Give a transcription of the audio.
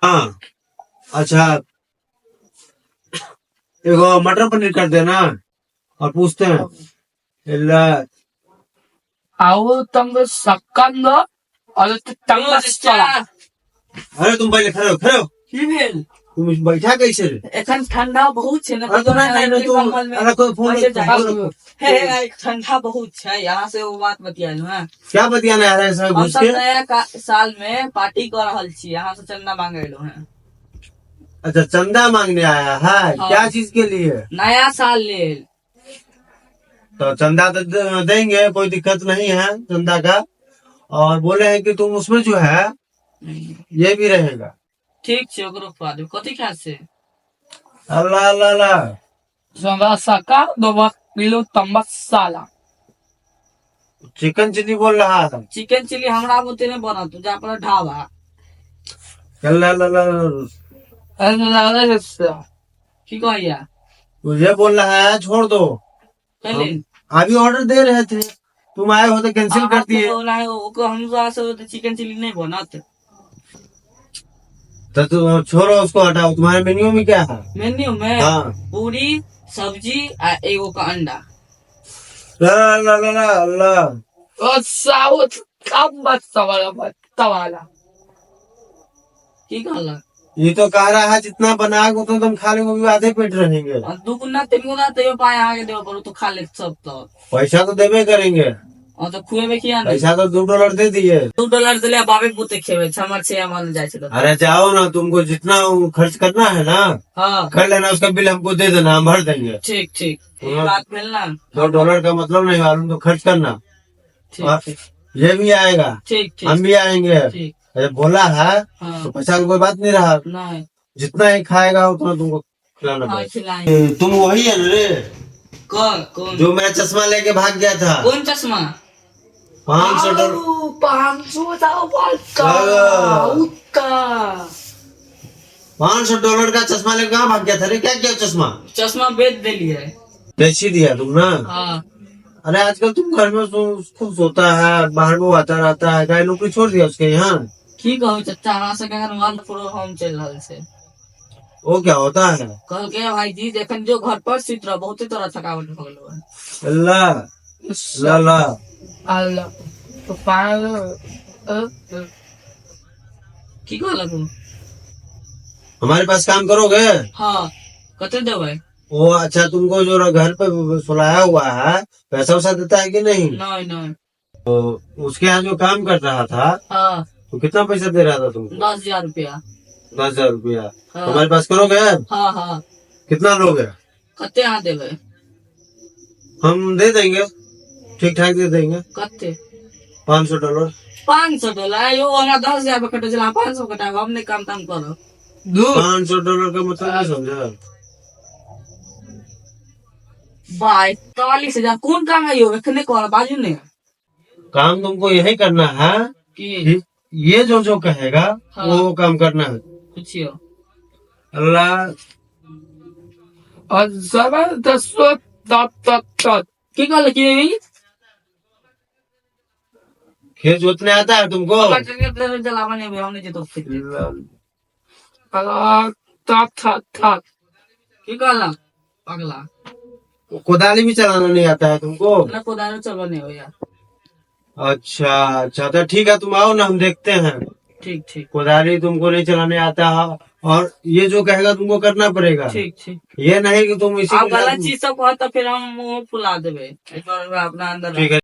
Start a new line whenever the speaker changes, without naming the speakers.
हाँ अच्छा, एगो मटर पनीर कर देना और पूछते हैं इल्ला।
आओ तुम सकंद और तुम चला
अरे तुम पहले खड़े हो, खड़े हो।
की भेल
तुम बैठा कैसे रे?
एखन ठंडा बहुत छै ने
अरे तो नहीं, तुम अरे कोई फोन रखो।
हे ठंडा बहुत छै, यहाँ से वो बात बतियालू है।
क्या बतियाना है ऐसा
हम
घुस
सब
के?
नया साल में पार्टी कर रहल छी, यहाँ से चंदा मांगे लो है।
अच्छा चंदा मांगने आया है,
हाँ।
क्या चीज के लिए?
नया साल लेल।
तो चंदा तो देंगे, कोई दिक्कत नहीं है चंदा का। और बोले हैं कि तुम उसमें जो है ये भी रहेगा।
ठीक छै, ओकरो खुआ देब। कथी खाय से?
अल्लाह अल्लाह अल्लाह।
चंदा सका 2 किलो तंबक साला।
चिकन चिल्ली बोल रहा है।
चिकन चिल्ली हमरा बुते नहीं बनत, जा पर ढाबा।
अल्लाह अल्लाह अल्लाह।
की कहैया?
मुझे बोल रहा है छोड़ दो।
पहले
अभी ऑर्डर दे रहे थे, तुम आए हो तो कैंसिल कर दिए।
हम चिकन चिल्ली नहीं बनत।
तो तुम छोड़ो, उसको हटाओ। तुम्हारे मेन्यू में क्या है?
मेन्यू में
हाँ।
पूरी सब्जी आ एगो का अंडा।
अल्लाह अल्लाह अल्लाह।
साउथ कम मत सवाला की कहला?
ये तो कह रहा है जितना बनाओगे उतना तुम खा लोगे, भी आधे पेट रहेंगे।
दुगुना तिगुना तो पाए आगे देव पर तो खा ले सब। तो
पैसा तो देवे करेंगे।
तो खुएबे किया नहीं?
पैसा तो $2 दे दिए।
$2 दिले बाबे पुते खेबे छमर छे मान जाए छे।
अरे जाओ ना, तुमको जितना खर्च करना है ना
हाँ
कर लेना, उसका बिल हमको दे देना, हम भर देंगे।
ठीक ठीक, ये बात मिलना।
$2 का मतलब नहीं मालूम तो खर्च करना। और
ठीक
ये भी आएगा,
ठीक ठीक
हम भी आएंगे।
ठीक।
अरे बोला है
हाँ
तो पैसा का कोई बात नहीं रहा।
नहीं
जितना ही खाएगा उतना तुमको खिलाना
हाँ
पड़ेगा।
खिलाएंगे।
तुम वही है ना रे
कौन
जो मेरा चश्मा लेके भाग गया था?
कौन चश्मा?
$500। $500 का चश्मा लेके कहाँ भाग गया था रे? क्या क्या चश्मा?
चश्मा बेच दिलिए।
बेच ही दिया तुम ना?
हाँ
अरे आजकल तुम घर में खूब सोता है, बाहर में आता रहता है, क्या नौकरी छोड़ दिया उसके यहाँ?
की कहू चाचा, हमरा से वर्क फ्रॉम होम चल रहा से।
वो क्या होता है?
कल के भाई जी देखन जो घर पर सुत रह, बहुते तरह थकावट हो गलो है।
अल्लाह अल्लाह
अल्लाह तो की कहला तू?
हमारे पास काम करोगे?
हाँ कते देवे?
वो अच्छा, तुमको जो घर पे सुलाया हुआ है पैसा वैसा देता है कि नहीं?
नहीं नहीं।
तो उसके यहाँ जो काम कर रहा था
हाँ
तो कितना पैसा दे रहा था तुमको?
10,000 रुपया।
10,000 रुपया।
हाँ।
हमारे पास करोगे?
हाँ हाँ
कितना लोगे?
कते यहाँ देवे?
हम दे देंगे, ठीक ठाक दे देंगे।
कते?
$500।
$500 यो हमरा 10,000 पे कटे चला, 500 कटा हम नहीं काम ताम करो।
$500 का मतलब नहीं समझा?
42,000 कौन काम है यो? एखने कर बाजू ने
काम तुमको यही करना है
कि
ये जो जो कहेगा
हाँ।
वो काम करना है।
पूछियो।
अल्लाह
और जबरदस्त की कहले की
खेत जोतने आता है तुमको?
जलावा नहीं भाई, हमने जीतो की कहला पगला?
कोदाली भी चलाना नहीं आता है तुमको?
ना कोदालो चलो नहीं हो यार।
अच्छा अच्छा, तो ठीक है, तुम आओ ना, हम देखते हैं।
ठीक ठीक
कोदाली तुमको नहीं चलाने आता है और ये जो कहेगा तुमको करना पड़ेगा।
ठीक ठीक।
ये नहीं कि तुम इसी
आप गलत चीज सब कहता फिर हम मुंह फुला देवे। एक बार अपना अंदर
ठीक है।